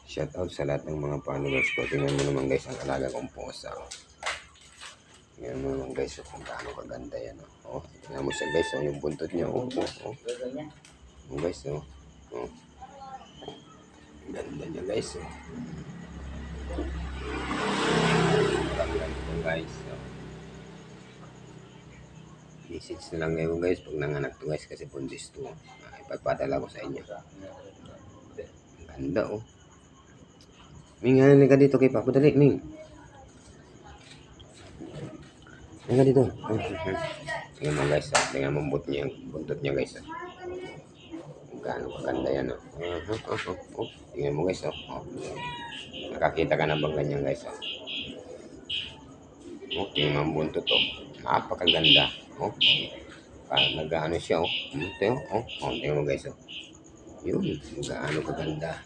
Shout out sa lahat ng mga followers ko. Tingnan mo naman guys ang alaga kong pusa. Tingnan mo naman guys kung gaano kaganda yan. Oh, tingnan mo siya guys. Yung buntot niya. Oh. Oh guys. Oh. Ganda niya guys. Ganda guys. Message na lang ngayon guys pag nanganak to guys kasi buntis to. Ipagpadala ko sa inyo. Ganda oh. Ming, halika ka dito kay Papa. Dali, Ming. Halika dito. Tingnan mo guys. Tingnan mo buntot niya guys. Gaano kaganda yan oh. Tingnan mo guys oh. Nakakita ka na ba ganyan guys oh. Tingnan mo buntot oh. Napakaganda oh. Parang nag-ano siya oh. Tingnan mo guys oh. Yun, gaano kaganda.